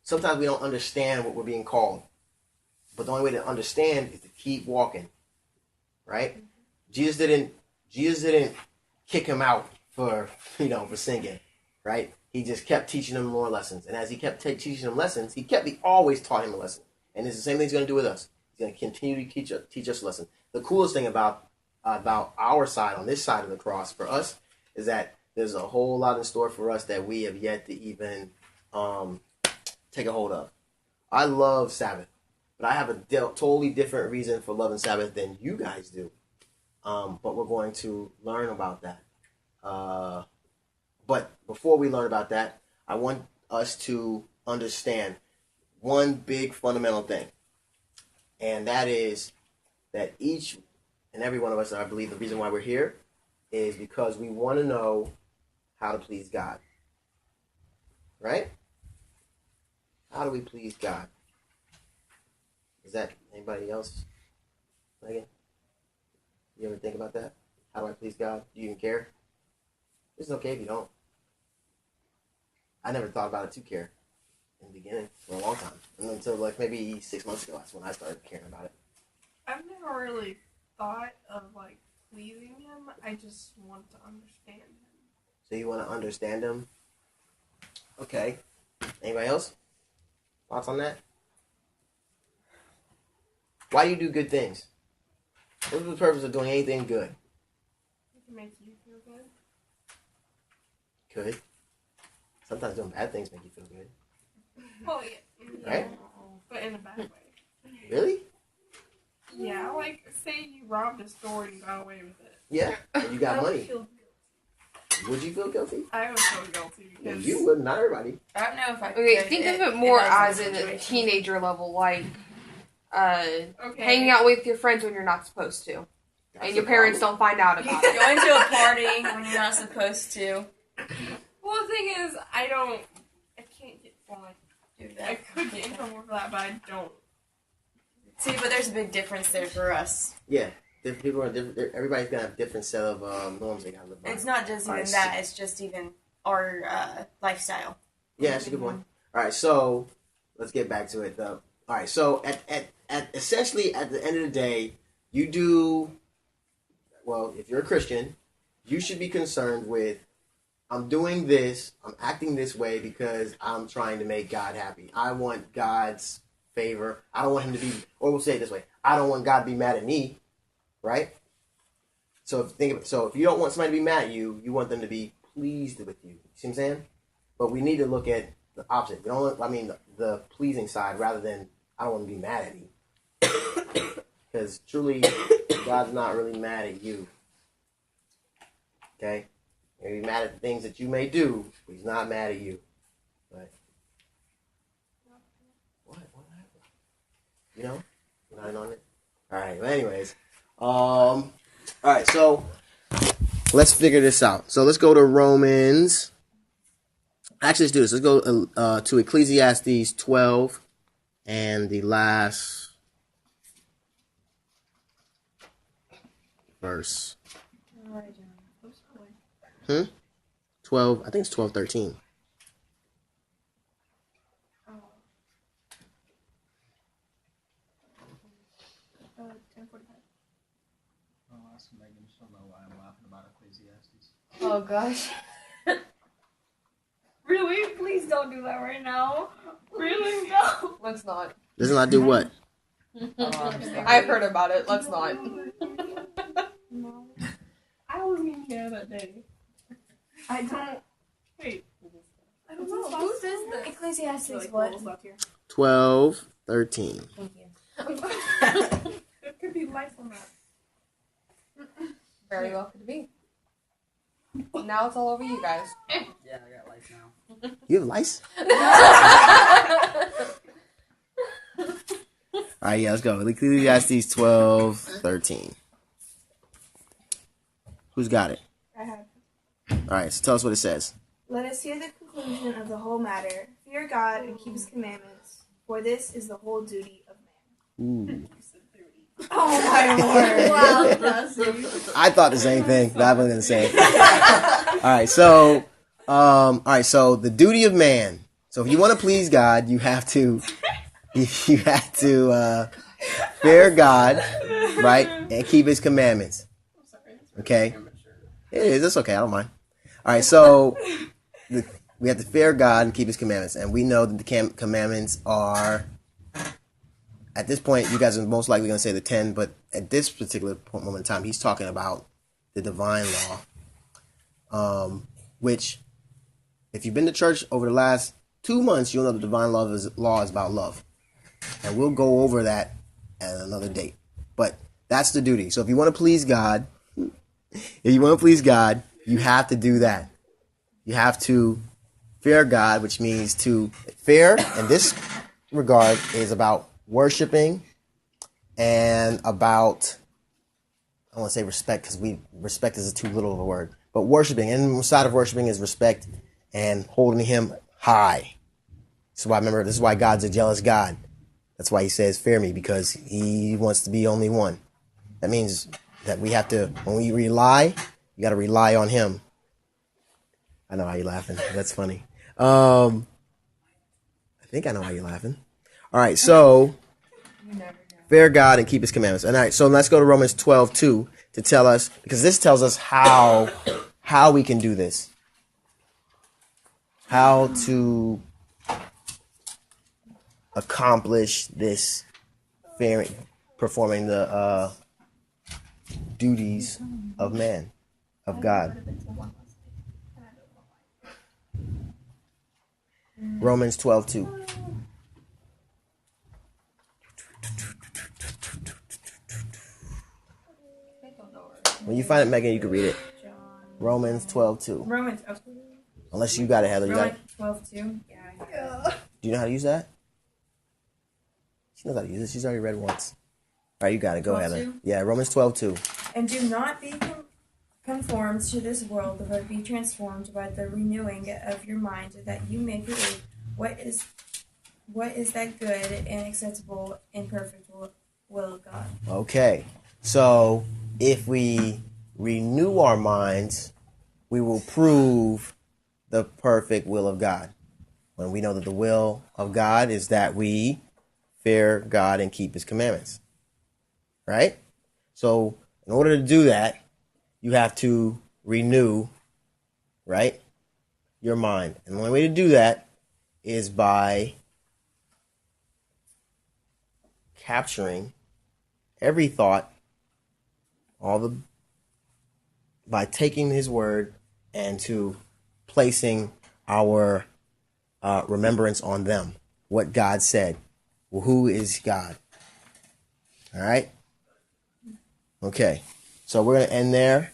Sometimes we don't understand what we're being called. But the only way to understand is to keep walking. Right? Jesus didn't kick him out for singing. Right? He just kept teaching him more lessons. And as he kept teaching him lessons, he always taught him a lesson. And it's the same thing he's going to do with us. He's going to continue to teach us a lesson. The coolest thing about our side, on this side of the cross for us, is that there's a whole lot in store for us that we have yet to even take a hold of. I love Sabbath, but I have a totally different reason for loving Sabbath than you guys do. But we're going to learn about that. But before we learn about that, I want us to understand one big fundamental thing. And that is that each and every one of us, I believe the reason why we're here is because we want to know how to please God. Right? How do we please God? Is that anybody else? Megan? You ever think about that? How do I please God? Do you even care? It's okay if you don't. I never thought about it to care in the beginning for a long time. And until like maybe 6 months ago, that's when I started caring about it. I've never really thought of like pleasing him. I just want to understand him. So you want to understand him? Okay. Anybody else? Thoughts on that? Why do you do good things? What's the purpose of doing anything good? It can make you feel good. Could. Sometimes doing bad things make you feel good. Well, yeah. Right? But in a bad way. Really? Yeah, like, say you robbed a store and you got away with it. Yeah. And you got money. Feel Would you feel guilty? I would feel guilty because... You would, not everybody. I don't know if I Okay, think of it more as a teenager level, like hanging out with your friends when you're not supposed to. That's and your parents don't find out about it. Going to a party when you're not supposed to. Well, the thing is, I can't get, well, Do that. I could get in trouble for that, but I don't. See, but there's a big difference there for us. Yeah. Different people are different. Everybody's going to have a different set of norms they got to live by. It's not just even that, it's just even our lifestyle. Yeah, that's a good point. All right, so let's get back to it, though. All right, so at essentially at the end of the day, you do, well, if you're a Christian, you should be concerned with, I'm doing this, I'm acting this way because I'm trying to make God happy. I want God's favor. I don't want him to be, or we'll say it this way, I don't want God to be mad at me, right? So if you don't want somebody to be mad at you, you want them to be pleased with you. See what I'm saying? But we need to look at the opposite. We don't, the pleasing side rather than I don't want to be mad at you. Because truly, God's not really mad at you. Okay? He's mad at the things that you may do, but he's not mad at you. But what happened? You know? You're not in on it? Alright, well anyways. Alright, so let's figure this out. So let's go to Romans. Actually, let's do this. Let's go to Ecclesiastes 12 and the last verse. 12, I think it's 12:13. I'll ask Megan. She'll know why I'm laughing about Ecclesiastes. Oh gosh. Really? Please don't do that right now. Really? No. Let's not. Doesn't not do what? I've heard about it. Let's not. No. I wasn't even there that day. I don't. Wait. I don't know. Who says that? Ecclesiastes what? 12:13. Thank you. There could be life on that. Very well could be. Now it's all over you guys. Yeah, I got lice now. You have lice? Alright, yeah, let's go. Ecclesiastes 12:13. Who's got it? I have. Alright, so tell us what it says. Let us hear the conclusion of the whole matter. Fear God and keep his commandments, for this is the whole duty of man. Ooh. Oh my word. Wow. I thought the same thing, but I wasn't going to say it. Alright, so the duty of man. So if you want to please God, you have to fear God, right? And keep his commandments. Okay? It is, it's okay, I don't mind. Alright, so we have to fear God and keep his commandments. And we know that the commandments are, at this point, you guys are most likely going to say the 10, but at this particular moment in time, he's talking about the divine law, which, if you've been to church over the last 2 months, you'll know the divine law is about love. And we'll go over that at another date. But that's the duty. So if you want to please God, you have to do that. You have to fear God, which means to fear in this regard is about worshiping and about, I don't want to say respect because respect is too little of a word, but worshiping, and inside of worshiping is respect and holding him high. So I remember this is why God's a jealous God. That's why he says fear me, because he wants to be only one. That means that we have to, when we rely, you got to rely on him. I know how you're laughing. That's funny. I think I know why you're laughing. All right, so fear God and keep His commandments. All right, so let's go to Romans 12:2 to tell us, because this tells us how we can do this, how to accomplish this, performing the duties of man, of God. Romans 12:2. When you find it, Megan, you can read it. Romans 12:2. Romans. Unless you got it, Heather. Romans 12:2. Yeah. Do you know how to use that? She knows how to use it. She's already read once. All right, you got it. Go, Heather. Yeah, Romans 12:2. And do not be conformed to this world, but be transformed by the renewing of your mind, that you may prove what is that good and acceptable and perfect will of God. Okay, so if we renew our minds, we will prove the perfect will of God. When we know that the will of God is that we fear God and keep His commandments. Right? So in order to do that, you have to renew, right, your mind. And the only way to do that is by capturing every thought, by taking His word and to placing our remembrance on them, what God said. Well, who is God? All right? Okay. So we're going to end there,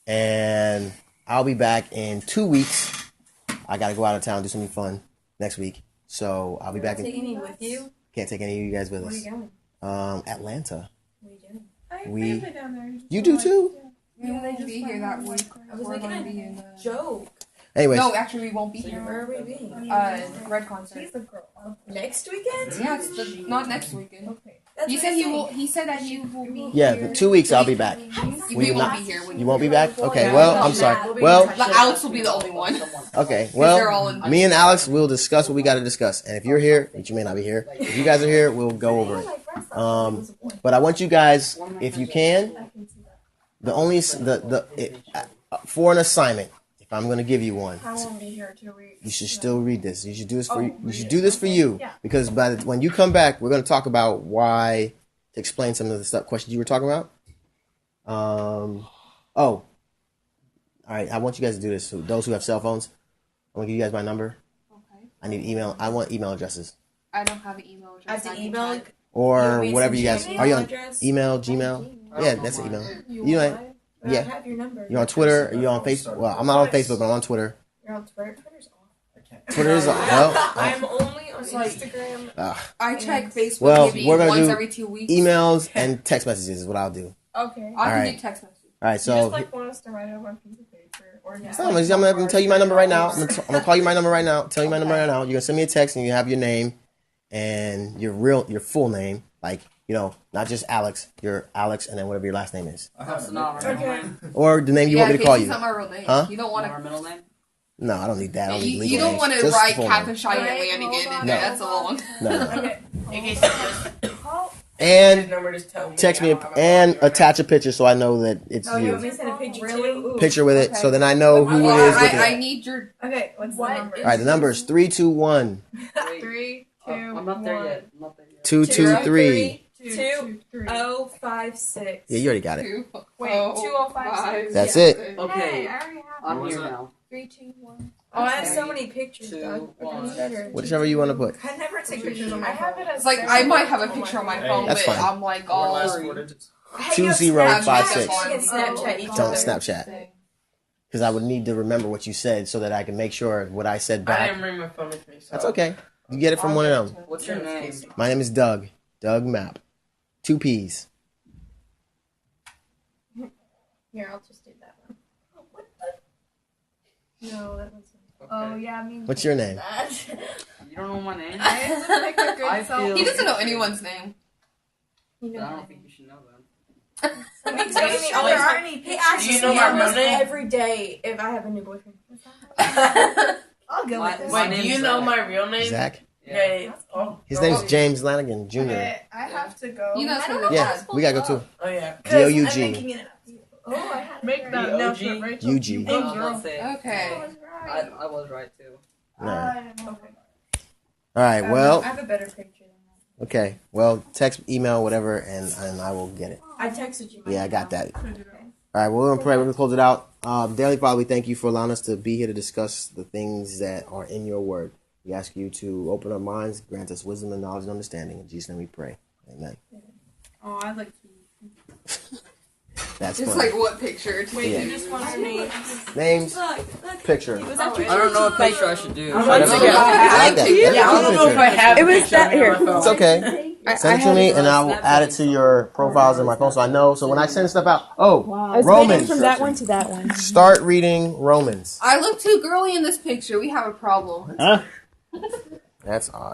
and I'll be back in 2 weeks. I got to go out of town, do something fun next week. So I'll be back in... Take any with you? Can't take any of you guys with us. Where are you going? Atlanta. What are you doing? I have We- family down there. You do too? We won't be here that week. I was We're making gonna a be in the... joke. Anyways, No, actually, we won't be here. Where are we being? Red concert. She's the girl. Next weekend? Yeah, it's not next weekend. Okay. That's He what said I'm he saying. will. He said that he will be. yeah, here. for 2 weeks I'll be back. We won't be here. When You won't be back? Okay, Yeah, well, we'll I'm be sorry. back. We'll be Well, back. But Alex will be the only one. okay, they're well, all in- me and Alex will discuss what we got to discuss. And if you're here, which you may not be here, if you guys are here, we'll go over it. But I want you guys, if you can, for an assignment, if I'm going to give you one, I won't be here 2 weeks. you should still read this. You should do this for you should do this for you, because when you come back, we're going to talk about why, to explain some of the questions you were talking about. All right. I want you guys to do this. So those who have cell phones, I'm going to give you guys my number. Okay. I need email. I want email addresses I don't have an email address. As an I can email? check. or You whatever you want guys me to are. You send on you an email email, Gmail? Yeah, that's an email. You know, I yeah. have your number. You're on Twitter. Are you on Facebook? Well, I'm not on Facebook, but I'm on Twitter. You're on Twitter? Twitter's off. Twitter is well. I'm only on Instagram. I check Facebook Well, maybe we're gonna once do every 2 weeks. Emails and text messages is what I'll do. Okay. I can Alright. do text messages. All right, You so just like want us to write it on a piece of paper, or just I'm gonna tell you my number right now. I'm gonna call you my number right now. Tell you my number right now. You're gonna send me a text and you have your name and your full name, like, you know, not just Alex. Your Alex and then whatever your last name is, That's not our middle name. or the name you Yeah, want me to call Casey's you. not my real name. Huh? You don't Not want our to. middle name. No, I don't need that. I don't need legal You don't names. want to Just write full Captain name. Cheyenne Alright, Lanigan hold in on. there. No. That's a long. No. Okay. Okay, so just And number, just tell me. text me I don't have a and phone. attach a picture so I know that it's Oh, you want you. me to send a picture Really? too? Picture with it, Okay. so then I know who it is. Looking I at. need your. Okay, what's the number? All right, the number is 321 Wait, 3, 2, I'm not there yet. I'm not there yet. 223. 2, 3. 056. Yeah, you already got it. Wait, 2056. That's Yeah. it. Okay, I already have I'm What was here that? now. 3, 2, 1. Oh, I have Okay. so many pictures, 2, Doug. 1. It's better. Whichever you want to put. I never take pictures on I my have phone. it as It's like I might have a picture on my Hey, phone, that's but fine. I'm like, What oh, last 4 digits? Hey, you have 2056. Snapchat? You can Snapchat each Don't other. Snapchat. Because I would need to remember what you said so that I can make sure what I said I back. didn't bring my phone with me, so. That's okay. You get it from one of them. What's your name? My name is Doug. Doug Map. 2 P's. Here, I'll just do that one. What No, that one's. Oh yeah, I mean. What's your name? You don't know my name? I have to pick a good I self. feel- he doesn't know anyone's name. You But know I my don't think name. you should know that. That makes sense. Wait, There wait, aren't any. He asks Do you me know my almost real name? every day if I have a new boyfriend. I'll go with this. Wait, do you know my real name? Zach. Yeah. Oh, His name's James Lanigan Jr. Okay, I have to go. You know who Yeah, we gotta go too. Oh yeah. D-O-U-G. Oh, I had to Make that announcement, Rachel. U-G. I was about to say, Okay. I was right too. Alright. Alright, well, I have a better picture than that. okay. Well, text, email, whatever, and I will get it. I texted you. Yeah, I got that. Alright, well, we're gonna pray. We're gonna close it out. Dearly Father, we thank you for allowing us to be here to discuss the things that are in your word. We ask you to open our minds, grant us wisdom and knowledge and understanding. In Jesus' name we pray. Amen. Oh, I like to. That's Just funny. like what picture? Yeah. You just want our names. Names, picture. I don't know what picture I should do. I like that. Yeah, I don't know if I have. It was that here. It's okay. Send it to me, and I will add it to your profiles in my phone, so I know. So when I send stuff out, Romans. From that one to that one. Start reading Romans. I look too girly in this picture. We have a problem. That's odd.